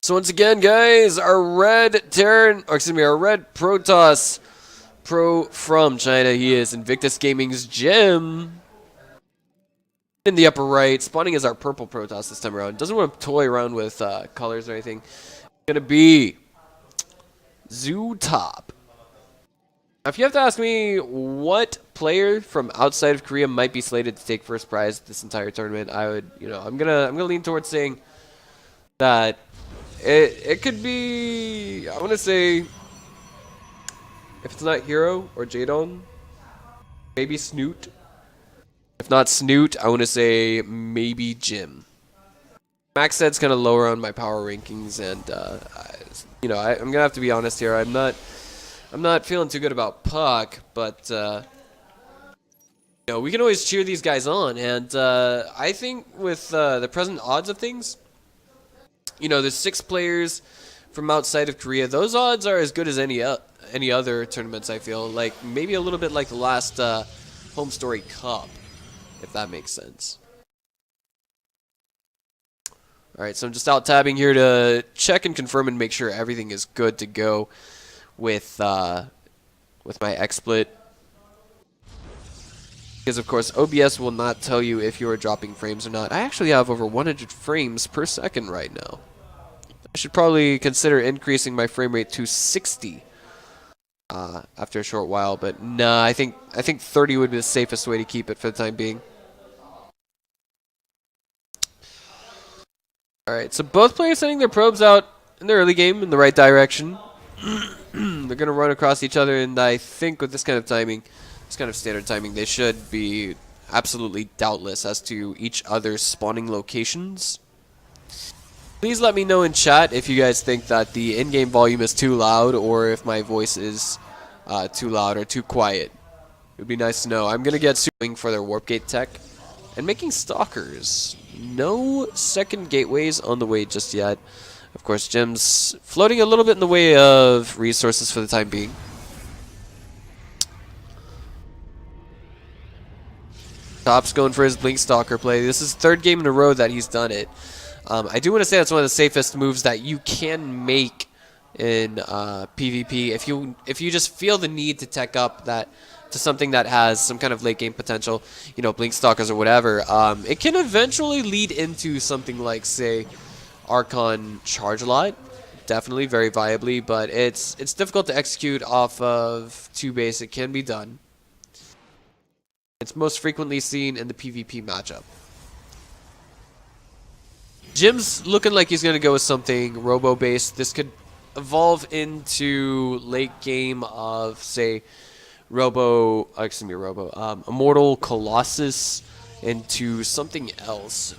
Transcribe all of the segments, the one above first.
So once again, guys, our red Protoss pro from China. He is Invictus Gaming's Jim. In the upper right, spawning as our purple Protoss this time around. Doesn't want to toy around with colors or anything. It's gonna be ZooTop. Now, if you have to ask me what player from outside of Korea might be slated to take first prize this entire tournament, I would, I'm gonna lean towards saying that it could be, I want to say, if it's not Hero or Jadon, maybe Snoot. If not Snoot, I want to say maybe Jim. Max said's kind of lower on my power rankings, and I'm gonna have to be honest here. I'm not feeling too good about Puck, but we can always cheer these guys on, and I think with the present odds of things, there's 6 players from outside of Korea. Those odds are as good as any other tournaments. I feel like maybe a little bit like the last Home Story Cup, if that makes sense. All right, so I'm just out tabbing here to check and confirm and make sure everything is good to go with my XSplit. Because of course OBS will not tell you if you are dropping frames or not. I actually have over 100 frames per second right now. I should probably consider increasing my frame rate to 60 after a short while, but nah, I think 30 would be the safest way to keep it for the time being. Alright, so both players sending their probes out in the early game in the right direction. They're going to run across each other, and I think with this kind of timing, this kind of standard timing, they should be absolutely doubtless as to each other's spawning locations. Please let me know in chat if you guys think that the in-game volume is too loud or if my voice is too loud or too quiet. It would be nice to know. I'm going to get suing for their warp gate tech and making stalkers. No second gateways on the way just yet. Of course, Jim's floating a little bit in the way of resources for the time being. Top's going for his Blink Stalker play. This is the 3rd game in a row that he's done it. I do want to say that's one of the safest moves that you can make in PvP if you just feel the need to tech up that to something that has some kind of late game potential, Blink Stalkers or whatever. It can eventually lead into something like, say, Archon Charge Lot, definitely very viably, but it's difficult to execute off of 2 base. It can be done. It's most frequently seen in the PvP matchup. Jim's looking like he's going to go with something robo-based. This could evolve into late game of, say, Immortal Colossus into something else.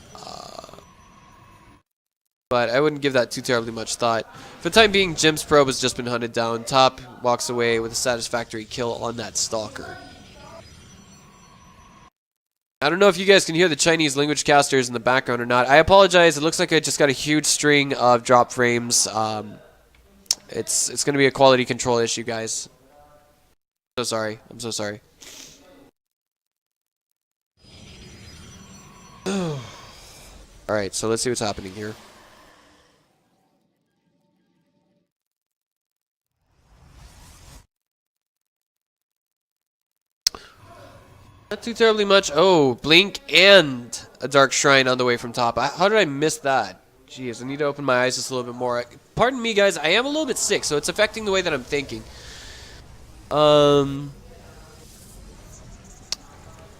But I wouldn't give that too terribly much thought. For the time being, Jim's probe has just been hunted down. Top walks away with a satisfactory kill on that Stalker. I don't know if you guys can hear the Chinese language casters in the background or not. I apologize. It looks like I just got a huge string of drop frames. It's going to be a quality control issue, guys. So sorry. I'm so sorry. Alright, so let's see what's happening here. Not too terribly much. Oh, Blink and a Dark Shrine on the way from top. How did I miss that? Jeez, I need to open my eyes just a little bit more. Pardon me, guys. I am a little bit sick, so it's affecting the way that I'm thinking.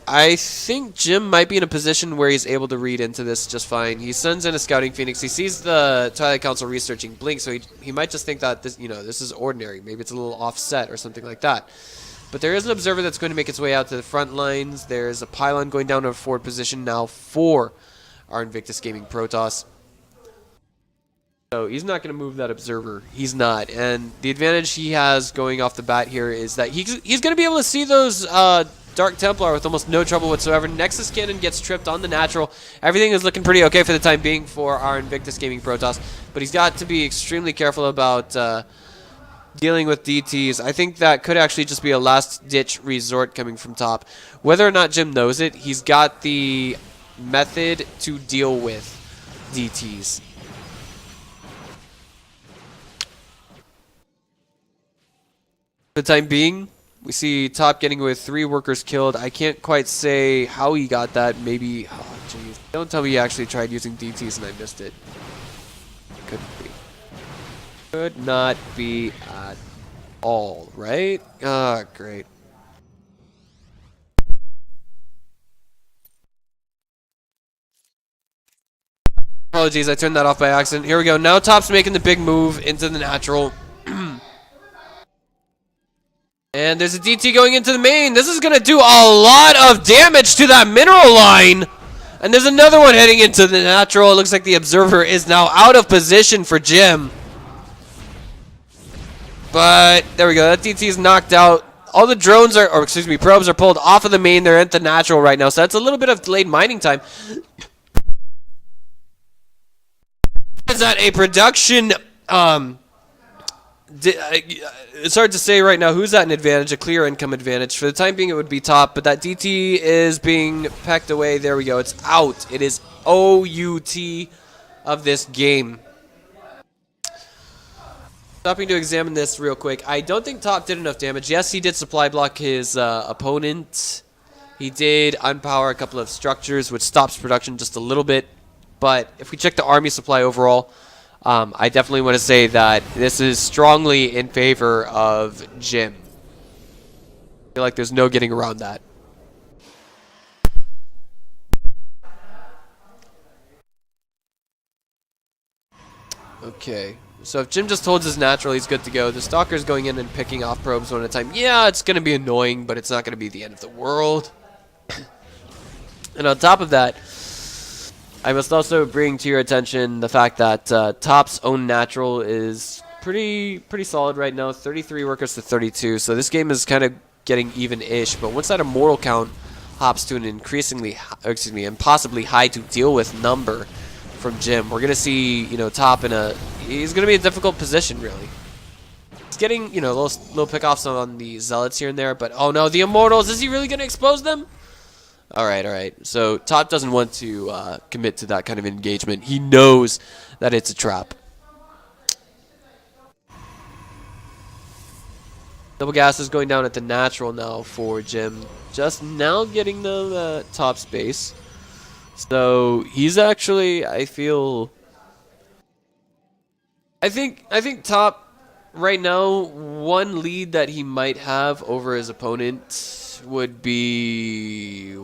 I think Jim might be in a position where he's able to read into this just fine. He sends in a Scouting Phoenix. He sees the Twilight Council researching Blink, so he might just think that this is ordinary. Maybe it's a little offset or something like that. But there is an observer that's going to make its way out to the front lines. There's a pylon going down to a forward position now for our Invictus Gaming Protoss. So he's not going to move that observer. He's not. And the advantage he has going off the bat here is that he's going to be able to see those Dark Templar with almost no trouble whatsoever. Nexus Cannon gets tripped on the natural. Everything is looking pretty okay for the time being for our Invictus Gaming Protoss. But he's got to be extremely careful about dealing with DTs. I think that could actually just be a last-ditch resort coming from top. Whether or not Jim knows it, he's got the method to deal with DTs. For the time being, we see Top getting with 3 workers killed. I can't quite say how he got that. Maybe, oh jeez. Don't tell me he actually tried using DTs and I missed it. Couldn't be. Could not be at all, right? Ah, great. Apologies, I turned that off by accident. Here we go. Now Top's making the big move into the natural. And there's a DT going into the main. This is going to do a lot of damage to that mineral line. And there's another one heading into the natural. It looks like the observer is now out of position for Jim. But there we go. That DT is knocked out. All the drones are, or excuse me, probes are pulled off of the main. They're at the natural right now. So that's a little bit of delayed mining time. Is that a production? It's hard to say right now who's at an advantage, a clear income advantage. For the time being, it would be Top, but that DT is being pecked away. There we go. It's out. It is OUT of this game. Stopping to examine this real quick. I don't think Top did enough damage. Yes, he did supply block his opponent. He did unpower a couple of structures, which stops production just a little bit. But if we check the army supply overall, I definitely want to say that this is strongly in favor of Jim. I feel like there's no getting around that. Okay, so if Jim just holds his natural, he's good to go. The Stalker's going in and picking off probes one at a time. Yeah, it's going to be annoying, but it's not going to be the end of the world. And on top of that, I must also bring to your attention the fact that Top's own natural is pretty solid right now, 33 workers to 32. So this game is kind of getting even-ish. But once that immortal count hops to an increasingly, impossibly high to deal with number from Jim, we're gonna see, Top in he's gonna be in a difficult position really. He's getting, little pickoffs on the zealots here and there, but oh no, the immortals, is he really gonna expose them? Alright. So Top doesn't want to commit to that kind of engagement. He knows that it's a trap. Double gas is going down at the natural now for Jim. Just now getting the top space. So he's actually, I think Top right now, one lead that he might have over his opponent would be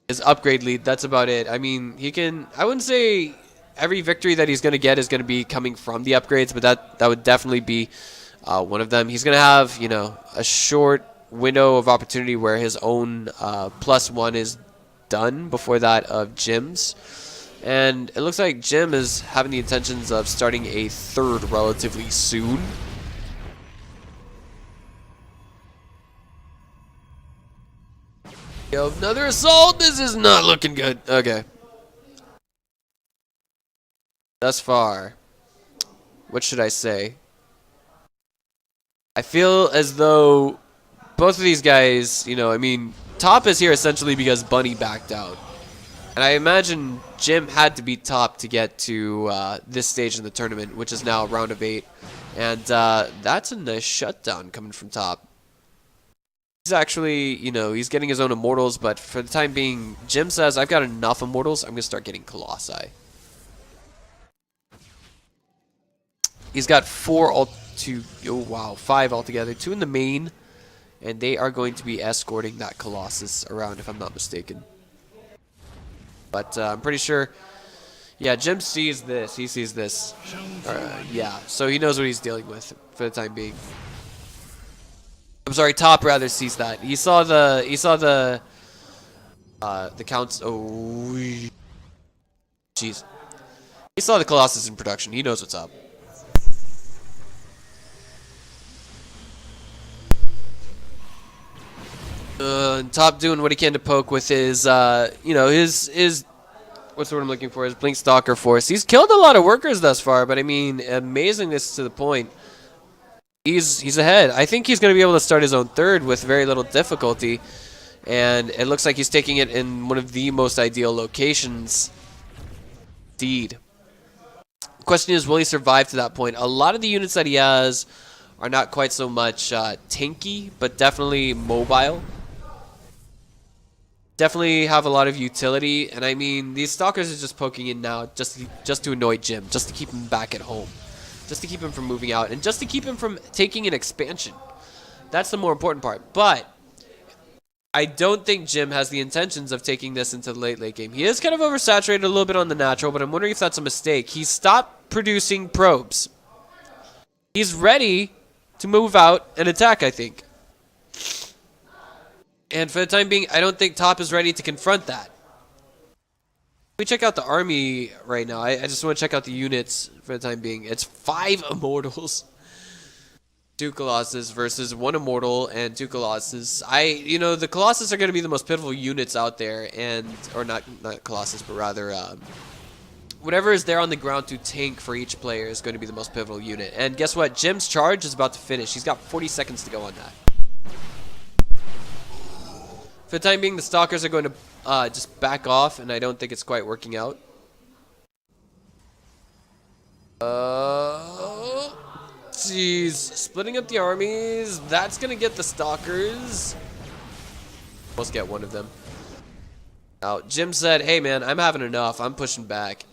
his upgrade lead. That's about it. I mean, I wouldn't say every victory that he's going to get is going to be coming from the upgrades, but that would definitely be one of them. He's going to have, a short window of opportunity where his own +1 is done before that of Jim's. And it looks like Jim is having the intentions of starting a third relatively soon. Yo, another assault. This is not looking good. Okay. Thus far, what should I say? I feel as though both of these guys, Top is here essentially because Bunny backed out. And I imagine Jim had to beat Top to get to this stage in the tournament, which is now a round of 8. And that's a nice shutdown coming from Top. He's actually, he's getting his own immortals, but for the time being, Jim says, I've got enough immortals, I'm going to start getting Colossi. He's got 5 altogether, 2 in the main, and they are going to be escorting that Colossus around, if I'm not mistaken. But I'm pretty sure, yeah, Jim sees this, he sees this. Yeah, so he knows what he's dealing with for the time being. I'm sorry, Top rather sees that. He saw the counts. Oh, jeez. He saw the Colossus in production. He knows what's up. Top doing what he can to poke with his, his what's the word I'm looking for? His Blink Stalker force. He's killed a lot of workers thus far, but I mean, amazingness to the point. He's ahead. I think he's going to be able to start his own third with very little difficulty. And it looks like he's taking it in one of the most ideal locations. Indeed. The question is, will he survive to that point? A lot of the units that he has are not quite so much tanky, but definitely mobile. Definitely have a lot of utility, and I mean, these Stalkers are just poking in now just to annoy Jim, just to keep him back at home, just to keep him from moving out, and just to keep him from taking an expansion. That's the more important part. But I don't think Jim has the intentions of taking this into the late game. He is kind of oversaturated a little bit on the natural, but I'm wondering if that's a mistake. He's stopped producing probes. He's ready to move out and attack, I think. And for the time being, I don't think Top is ready to confront that. We check out the army right now. I just want to check out the units for the time being. It's 5 Immortals. 2 Colossus versus 1 Immortal and 2 Colossus. You know, the Colossus are going to be the most pivotal units out there, or not Colossus, but rather whatever is there on the ground to tank for each player is going to be the most pivotal unit. And guess what? Jim's charge is about to finish. He's got 40 seconds to go on that. For the time being, the Stalkers are going to just back off, and I don't think it's quite working out. Jeez. Splitting up the armies. That's going to get the Stalkers. Let's get one of them. Now, Jim said, hey, man, I'm having enough. I'm pushing back.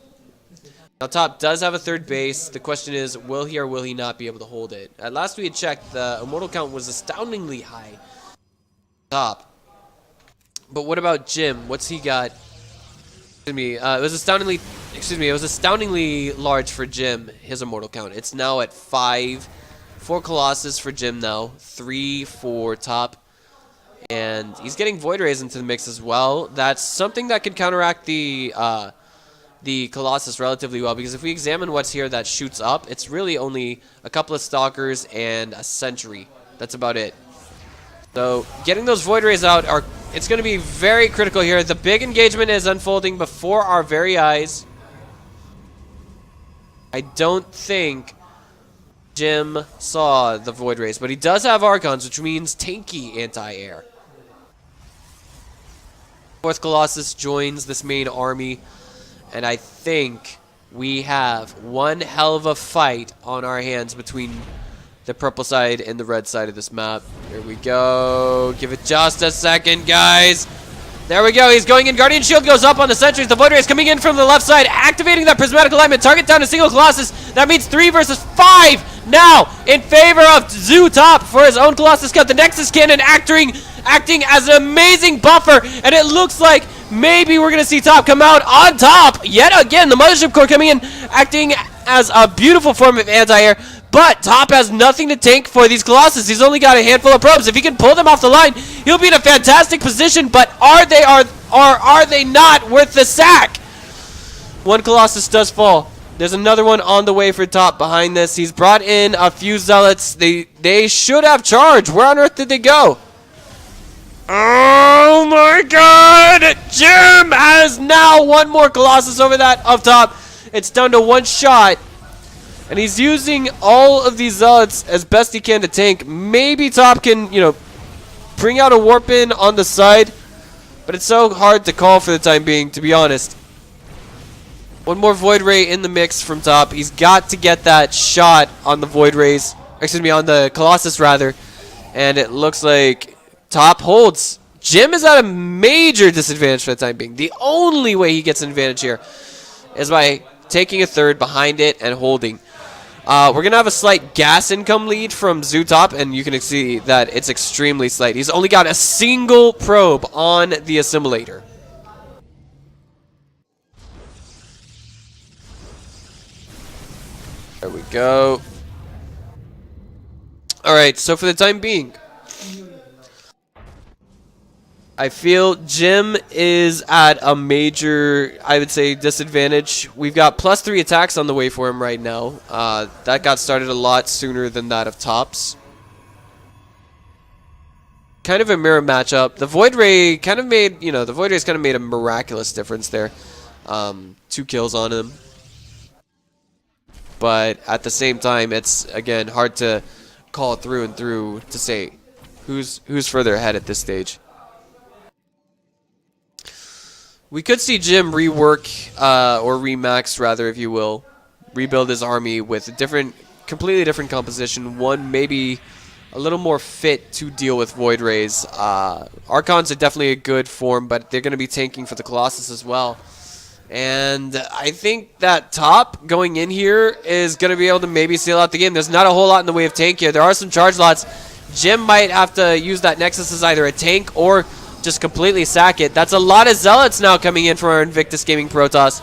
Now, Top does have a 3rd base. The question is, will he or will he not be able to hold it? At last we had checked, the Immortal count was astoundingly high. Top. But what about Jim? What's he got? Excuse me. It was astoundingly large for Jim, his Immortal count. It's now at 5. 4 Colossus for Jim now. 3 for Top. And he's getting Void Rays into the mix as well. That's something that could counteract the Colossus relatively well, because if we examine what's here that shoots up, it's really only a couple of Stalkers and a Sentry. That's about it. So getting those Void Rays out, it's going to be very critical here. The big engagement is unfolding before our very eyes. I don't think Jim saw the Void Rays, but he does have Archons, which means tanky anti-air. 4th Colossus joins this main army, and I think we have one hell of a fight on our hands between the purple side and the red side of this map. Here we go. Give it just a second, guys. There we go. He's going in. Guardian Shield goes up on the sentries. The Void Ray is coming in from the left side, activating that prismatic alignment. Target down a single Colossus. That means 3 versus 5 now in favor of ZooTop for his own Colossus cut. The Nexus Cannon acting as an amazing buffer, and it looks like maybe we're going to see Top come out on top. Yet again, the Mothership Core coming in, acting as a beautiful form of anti-air. But Top has nothing to tank for these Colossus. He's only got a handful of probes. If he can pull them off the line, he'll be in a fantastic position. But are they not worth the sack? 1 Colossus does fall. There's another one on the way for Top behind this. He's brought in a few Zealots. They should have charge. Where on earth did they go? Oh my god! Jim has now 1 more Colossus over that of Top. It's down to 1 shot. And he's using all of these Zealots as best he can to tank. Maybe Top can, bring out a Warp in on the side. But it's so hard to call for the time being, to be honest. 1 more Void Ray in the mix from Top. He's got to get that shot on the Void Rays. Excuse me, on the Colossus, rather. And it looks like Top holds. Jim is at a major disadvantage for the time being. The only way he gets an advantage here is by taking a 3rd behind it and holding. We're going to have a slight gas income lead from ZooTop, and you can see that it's extremely slight. He's only got a single probe on the assimilator. There we go. Alright, so for the time being, I feel Jim is at a major, I would say, disadvantage. We've got +3 attacks on the way for him right now. That got started a lot sooner than that of Top's. Kind of a mirror matchup. The Void Ray kind of made, the Void Ray's kind of made a miraculous difference there. 2 kills on him. But at the same time, it's, again, hard to call through and through to say who's further ahead at this stage. We could see Jim rework, or remax rather, if you will, rebuild his army with different completely different composition. One maybe a little more fit to deal with Void Rays. Archons are definitely a good form, but they're going to be tanking for the Colossus as well. And I think that top going in here is going to be able to maybe seal out the game. There's not a whole lot in the way of tank here. There are some charge lots. Jim might have to use that Nexus as either a tank or just completely sack it. That's a lot of Zealots now coming in from our Invictus Gaming Protoss.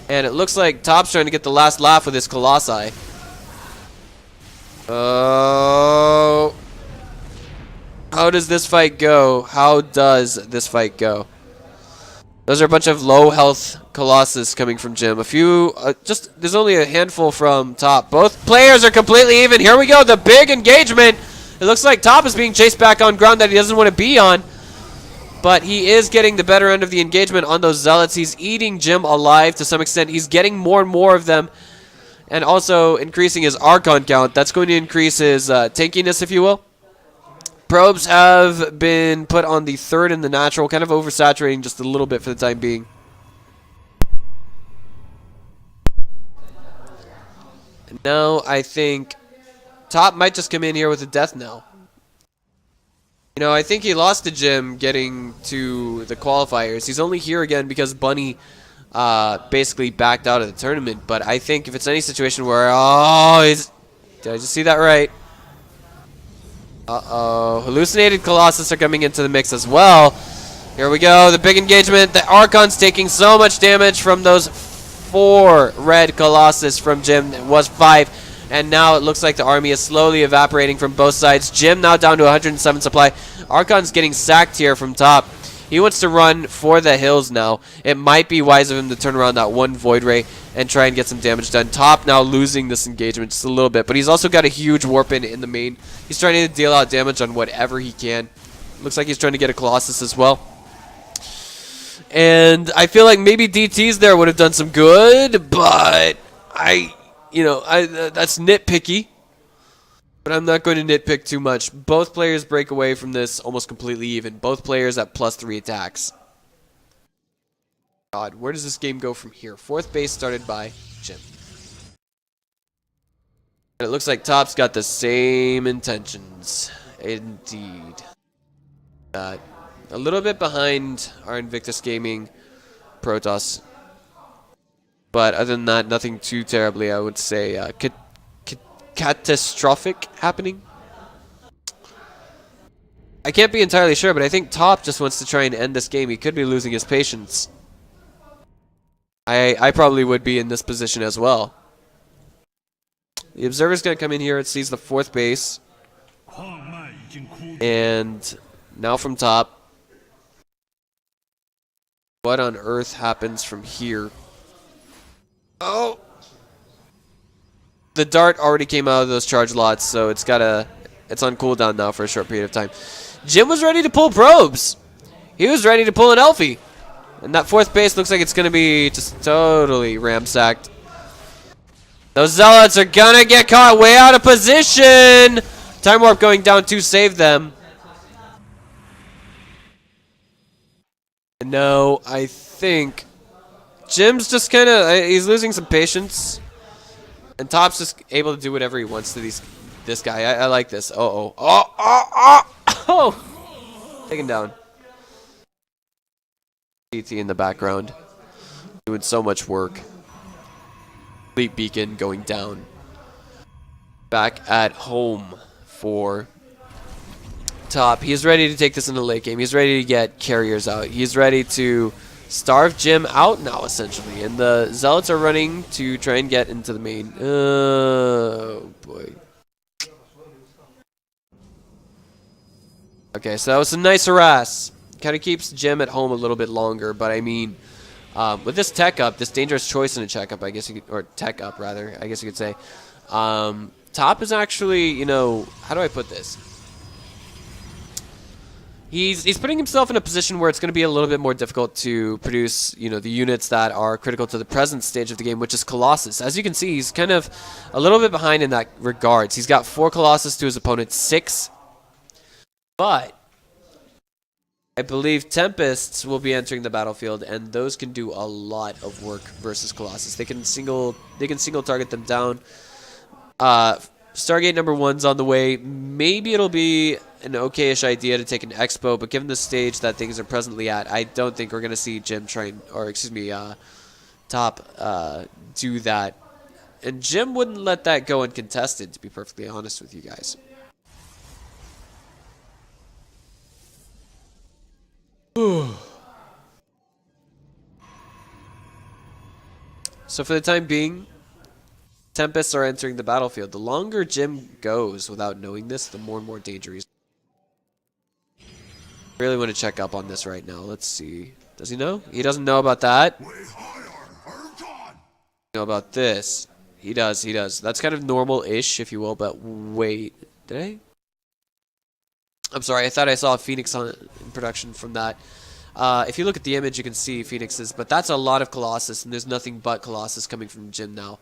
And it looks like Top's trying to get the last laugh with his Colossi. Oh. How does this fight go? How does this fight go? Those are a bunch of low health Colossus coming from Jim. A few, there's only a handful from Top. Both players are completely even. Here we go, the big engagement. It looks like Top is being chased back on ground that he doesn't want to be on. But he is getting the better end of the engagement on those Zealots. He's eating Jim alive to some extent. He's getting more and more of them. And also increasing his Archon count. That's going to increase his tankiness, if you will. Probes have been put on the third in the natural, kind of oversaturating just a little bit for the time being. And now I think Top might just come in here with a death knell. You know, I think he lost to Jim getting to the qualifiers. He's only here again because Bunny basically backed out of the tournament. But I think if it's any situation where, did I just see that right? Uh-oh. Hallucinated Colossus are coming into the mix as well. Here we go. The big engagement. The Archon's taking so much damage from those 4 red Colossus from Jim. It was 5. And now it looks like the army is slowly evaporating from both sides. Jim now down to 107 supply. Archon's getting sacked here from Top. He wants to run for the hills now. It might be wise of him to turn around that one Void Ray and try and get some damage done. Top now losing this engagement just a little bit, but he's also got a huge warp in the main. He's trying to deal out damage on whatever he can. Looks like he's trying to get a Colossus as well. And I feel like maybe DTs there would have done some good, but that's nitpicky. But I'm not going to nitpick too much. Both players break away from this almost completely even. Both players at +3 attacks. God, where does this game go from here? 4th base started by Jim. And it looks like Top's got the same intentions. Indeed. A little bit behind our Invictus Gaming Protoss. But other than that, nothing too terribly, I would say, catastrophic happening. I can't be entirely sure, but I think Top just wants to try and end this game. He could be losing his patience. I probably would be in this position as well. The Observer's going to come in here. It sees the 4th base. And now from Top. What on earth happens from here? Oh! The dart already came out of those charge lots, so it's on cooldown now for a short period of time. Jim was ready to pull probes. He was ready to pull an Elfie. And that 4th base looks like it's going to be just totally ramsacked. Those Zealots are going to get caught way out of position. Time Warp going down to save them. No, I think Jim's just kind of, he's losing some patience. And Top's just able to do whatever he wants to this guy. I like this. Oh! Taken down. CT in the background. Doing so much work. Fleet Beacon going down. Back at home for Top. He's ready to take this in the late game. He's ready to get carriers out. He's ready to starve Jim out now, essentially. And the Zealots are running to try and get into the main. Oh, boy. Okay, so that was a nice harass. Kind of keeps Jim at home a little bit longer, but I mean, with this tech up, this dangerous choice in a checkup, I guess you could, or tech up rather, I guess you could say, Top is actually, you know, how do I put this? He's putting himself in a position where it's going to be a little bit more difficult to produce, you know, the units that are critical to the present stage of the game, which is Colossus. As you can see, he's kind of a little bit behind in that regards. He's got 4 Colossus to his opponent's 6, but I believe Tempests will be entering the battlefield, and those can do a lot of work versus Colossus. They can single target them down. Stargate number 1's on the way. Maybe it'll be an okayish idea to take an expo, but given the stage that things are presently at, I don't think we're going to see Jim try and, or excuse me, Top do that. And Jim wouldn't let that go uncontested, to be perfectly honest with you guys. So for the time being, Tempests are entering the battlefield. The longer Jim goes without knowing this, the more and more danger he's. I really want to check up on this right now. Let's see. Does he know? He doesn't know about that. Know about this. He does, he does. That's kind of normal-ish, if you will, but wait. Did I? I'm sorry, I thought I saw a Phoenix in production from that. If you look at the image, you can see Phoenixes, but that's a lot of Colossus, and there's nothing but Colossus coming from Jim now.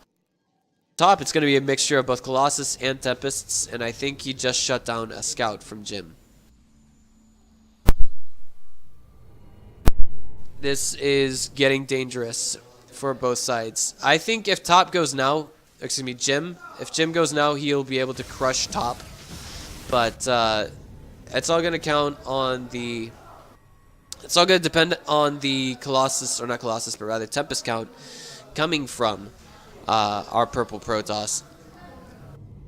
Top, it's going to be a mixture of both Colossus and Tempests, and I think he just shut down a scout from Jim. This is getting dangerous for both sides. I think if Top goes now, excuse me, Jim, if Jim goes now, he'll be able to crush Top. But it's all going to count on the... It's all going to depend on the Colossus, or not Colossus, but rather Tempest count coming from our purple Protoss.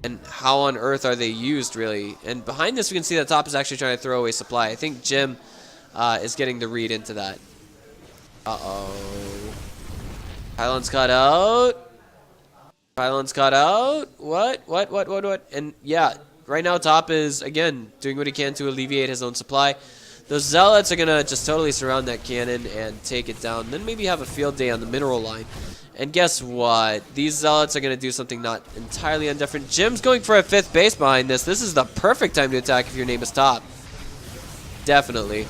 And how on earth are they used, really? And behind this, we can see that Top is actually trying to throw away supply. I think Jim is getting the read into that. Uh-oh. Pylon's cut out. Pylon's cut out. What? And yeah, right now Top is, again, doing what he can to alleviate his own supply. Those Zealots are going to just totally surround that cannon and take it down. Then maybe have a field day on the mineral line. And guess what? These Zealots are going to do something not entirely indifferent. Jim's going for a 5th base behind this. This is the perfect time to attack if your name is Top. Definitely.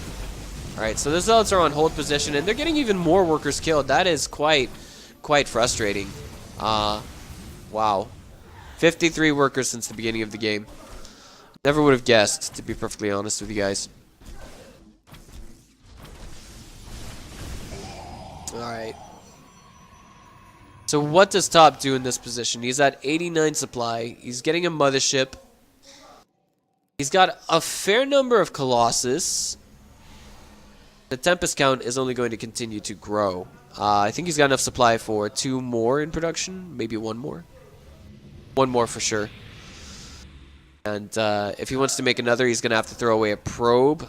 Alright, so the Zealots are on hold position, and they're getting even more workers killed. That is quite frustrating. Wow. 53 workers since the beginning of the game. Never would have guessed, to be perfectly honest with you guys. Alright. So what does Top do in this position? He's at 89 supply. He's getting a mothership. He's got a fair number of Colossus. The Tempest count is only going to continue to grow. I think he's got enough supply for 2 more in production. Maybe 1 more. 1 more for sure. And if he wants to make another, he's going to have to throw away a probe.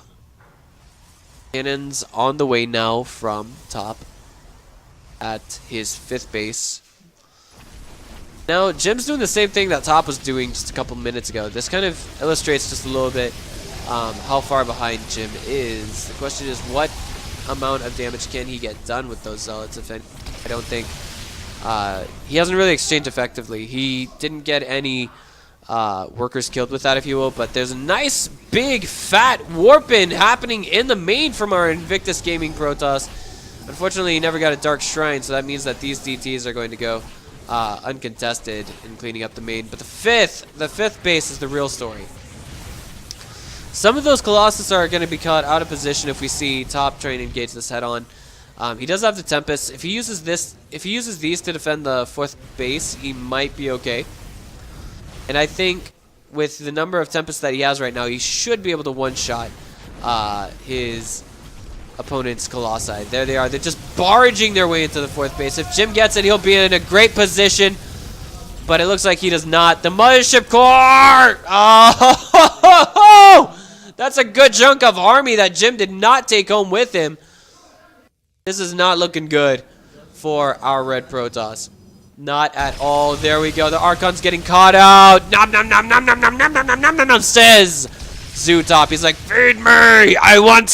Cannons on the way now from Top at his 5th base. Now, Jim's doing the same thing that Top was doing just a couple minutes ago. This kind of illustrates just a little bit how far behind Jim is. The question is, what amount of damage can he get done with those Zealots, if any? I don't think... he hasn't really exchanged effectively. He didn't get any workers killed with that, if you will, but there's a nice, big, fat warp-in happening in the main from our Invictus Gaming Protoss. Unfortunately, he never got a Dark Shrine, so that means that these DTs are going to go uncontested in cleaning up the main. But the fifth base is the real story. Some of those Colossus are going to be caught out of position if we see Top try and engage this head-on. He does have the Tempest. If he uses these to defend the 4th base, he might be okay. And I think with the number of Tempests that he has right now, he should be able to one-shot his opponent's Colossi. There they are. They're just barging their way into the 4th base. If Jim gets it, he'll be in a great position. But it looks like he does not. The Mothership Core! Oh! That's a good chunk of army that Jim did not take home with him. This is not looking good for our red Protoss. Not at all. There we go. The Archon's getting caught out. Nom nom nom nom nom nom nom nom nom nom nom nom, says ZooTop. He's like, feed me! I want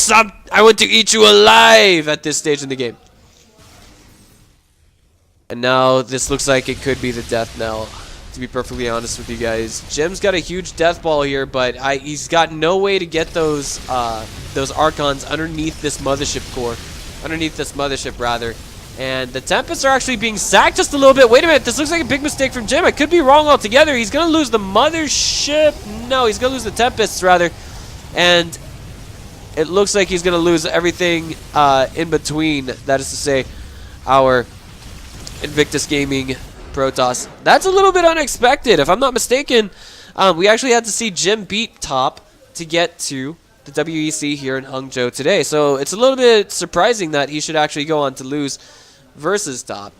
to eat you alive at this stage in the game. And now this looks like it could be the death knell, to be perfectly honest with you guys. Jim's got a huge death ball here, but he's got no way to get those Archons underneath this mothership core. Underneath this mothership, rather. And the Tempests are actually being sacked just a little bit. Wait a minute, this looks like a big mistake from Jim. I could be wrong altogether. He's going to lose the mothership. No, he's going to lose the Tempests, rather. And it looks like he's going to lose everything in between. That is to say, our Invictus Gaming Protoss. That's a little bit unexpected. If I'm not mistaken, we actually had to see Jim beat Top to get to the WEC here in Hangzhou today. So it's a little bit surprising that he should actually go on to lose versus Top.